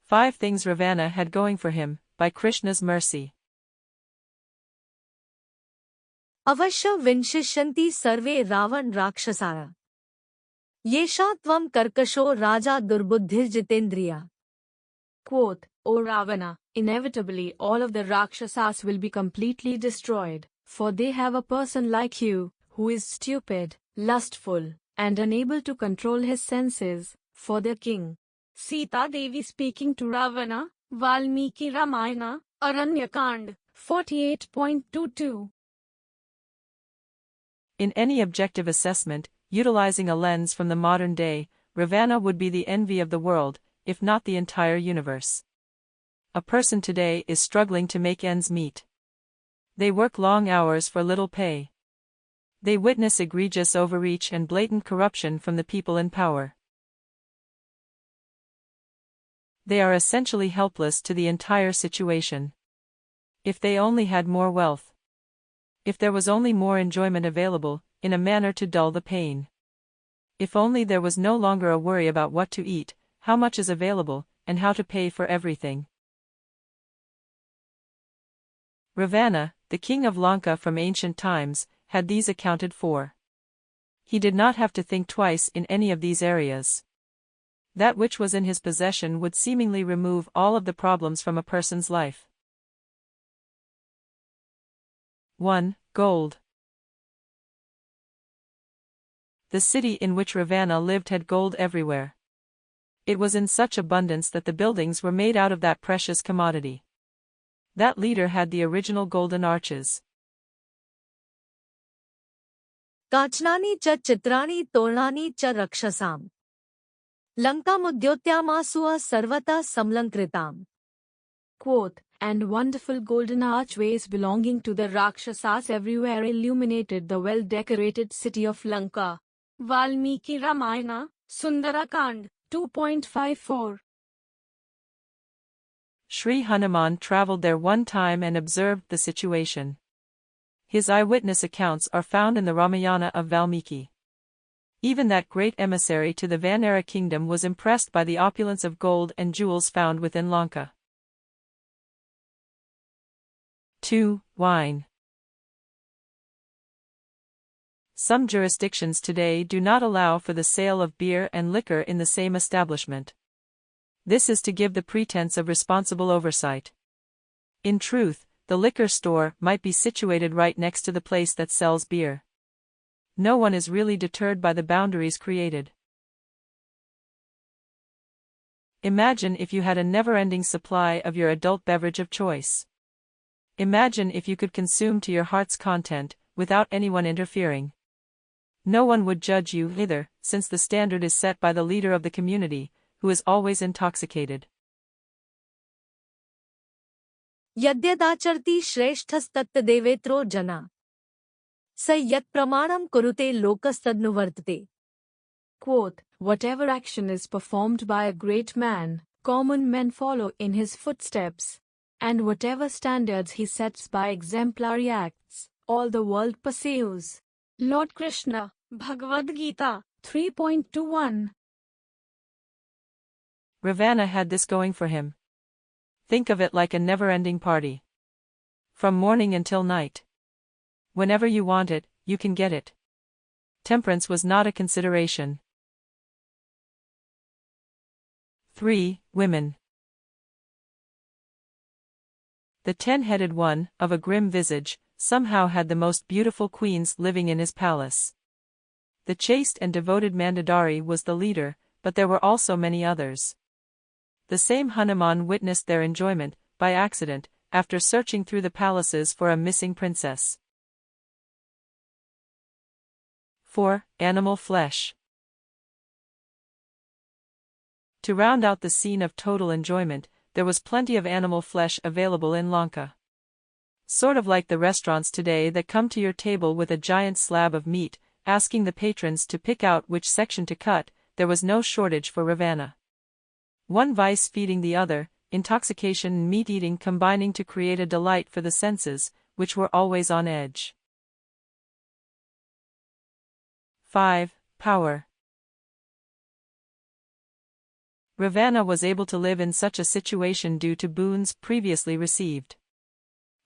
5 Things Ravana Had Going for Him, by Krishna's Mercy. अवश्य विंशिष्यन्ति सर्वे रावण राक्षसाः येषा त्वं कर्कशो राजा दुर्बुद्धिर्जितेन्द्रिया. Quote, O Ravana, inevitably all of the Rakshasas will be completely destroyed, for they have a person like you, who is stupid, lustful, and unable to control his senses, for their king. Sita Devi speaking to Ravana, Valmiki Ramayana, Aranya Kand, 48.22. In any objective assessment, utilizing a lens from the modern day, Ravana would be the envy of the world, if not the entire universe. A person today is struggling to make ends meet. They work long hours for little pay. They witness egregious overreach and blatant corruption from the people in power. They are essentially helpless to the entire situation. If they only had more wealth. If there was only more enjoyment available, in a manner to dull the pain. If only there was no longer a worry about what to eat, how much is available, and how to pay for everything. Ravana, the king of Lanka from ancient times, had these accounted for. He did not have to think twice in any of these areas. That which was in his possession would seemingly remove all of the problems from a person's life. 1. Gold. The city in which Ravana lived had gold everywhere. It was in such abundance that the buildings were made out of that precious commodity. That leader had the original golden arches. काचनानि च चित्राणि तोरणानि च रक्षसाम् लङ्कामुद्योत्यामासु सर्वतः समलङ्कृताम्. Quote, and wonderful golden archways belonging to the Rakshasas everywhere illuminated the well-decorated city of Lanka. Valmiki Ramayana, Sundarakand, 2.54. Sri Hanuman traveled there one time and observed the situation. His eyewitness accounts are found in the Ramayana of Valmiki. Even that great emissary to the Vanara kingdom was impressed by the opulence of gold and jewels found within Lanka. 2. Wine. Some jurisdictions today do not allow for the sale of beer and liquor in the same establishment. This is to give the pretense of responsible oversight. In truth, the liquor store might be situated right next to the place that sells beer. No one is really deterred by the boundaries created. Imagine if you had a never-ending supply of your adult beverage of choice. Imagine if you could consume to your heart's content, without anyone interfering. No one would judge you either, since the standard is set by the leader of the community, who is always intoxicated. यद्यदाचरति श्रेष्ठस्तत्तदेवेत्रो जना स यत् प्रमाणं कुरुते लोकस्तदनुवर्तते. Quote, whatever action is performed by a great man, common men follow in his footsteps. And whatever standards he sets by exemplary acts, all the world pursues. Lord Krishna, Bhagavad-gita, 3.21. Ravana had this going for him. Think of it like a never-ending party. From morning until night. Whenever you want it, you can get it. Temperance was not a consideration. 3. Women. The 10-headed one, of a grim visage, somehow had the most beautiful queens living in his palace. The chaste and devoted Mandodari was the leader, but there were also many others. The same Hanuman witnessed their enjoyment, by accident, after searching through the palaces for a missing princess. 4. Animal flesh. To round out the scene of total enjoyment, there was plenty of animal flesh available in Lanka. Sort of like the restaurants today that come to your table with a giant slab of meat, asking the patrons to pick out which section to cut, there was no shortage for Ravana. One vice feeding the other, intoxication and meat-eating combining to create a delight for the senses, which were always on edge. 5. Power. Ravana was able to live in such a situation due to boons previously received.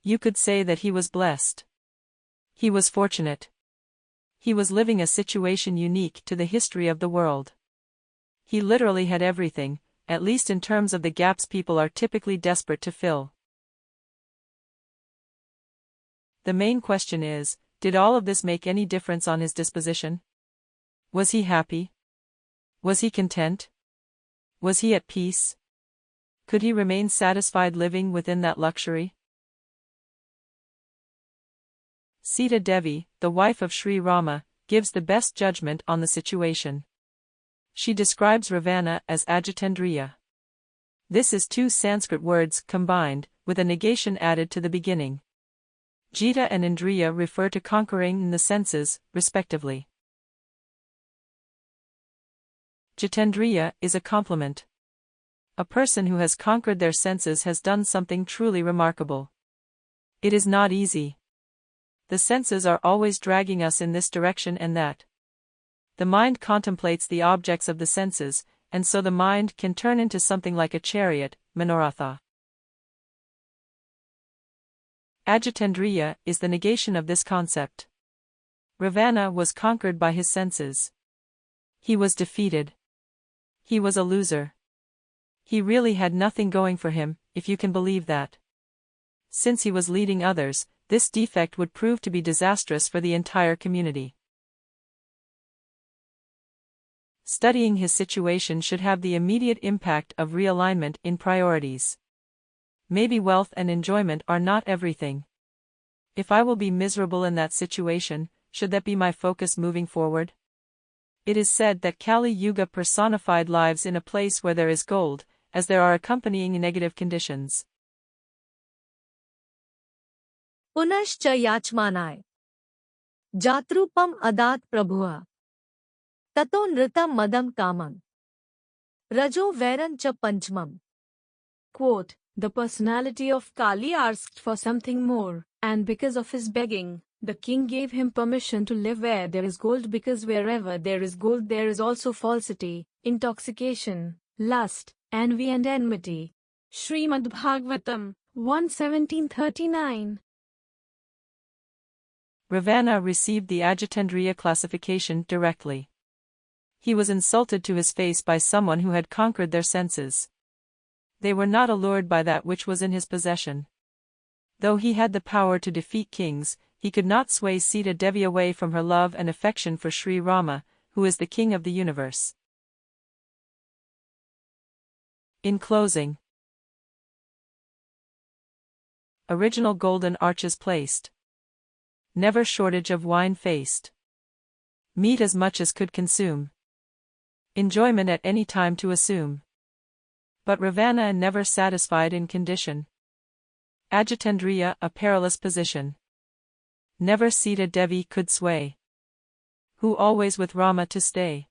You could say that he was blessed. He was fortunate. He was living a situation unique to the history of the world. He literally had everything, at least in terms of the gaps people are typically desperate to fill. The main question is, did all of this make any difference on his disposition? Was he happy? Was he content? Was he at peace? Could he remain satisfied living within that luxury? Sita Devi, the wife of Sri Rama, gives the best judgment on the situation. She describes Ravana as Ajitendriya. This is two Sanskrit words combined, with a negation added to the beginning. Jita and Indriya refer to conquering the senses, respectively. Jitendriya is a compliment. A person who has conquered their senses has done something truly remarkable. It is not easy. The senses are always dragging us in this direction and that. The mind contemplates the objects of the senses, and so the mind can turn into something like a chariot, manoratha. Ajitendriya is the negation of this concept. Ravana was conquered by his senses. He was defeated. He was a loser. He really had nothing going for him, if you can believe that. Since he was leading others, this defect would prove to be disastrous for the entire community. Studying his situation should have the immediate impact of realignment in priorities. Maybe wealth and enjoyment are not everything. If I will be miserable in that situation, should that be my focus moving forward? It is said that Kali Yuga personified lives in a place where there is gold, as there are accompanying negative conditions. पुनश्च याचमानाय जातरूपम अदात प्रभुः ततो नृतं मदं कामं रजो वैरं च पंचमम्. Quote, the personality of Kali asked for something more, and because of his begging, the king gave him permission to live where there is gold, because wherever there is gold there is also falsity, intoxication, lust, envy and enmity. Srimad Bhagavatam 1:17-39. Ravana received the Ajitendriya classification directly. He was insulted to his face by someone who had conquered their senses. They were not allured by that which was in his possession. Though he had the power to defeat kings, he could not sway Sita Devi away from her love and affection for Sri Rama, who is the king of the universe. In closing, original golden arches placed. Never shortage of wine faced. Meat as much as could consume. Enjoyment at any time to assume. But Ravana never satisfied in condition. Ajitendriya a perilous position. Never Sita Devi could sway. Who always with Rama to stay.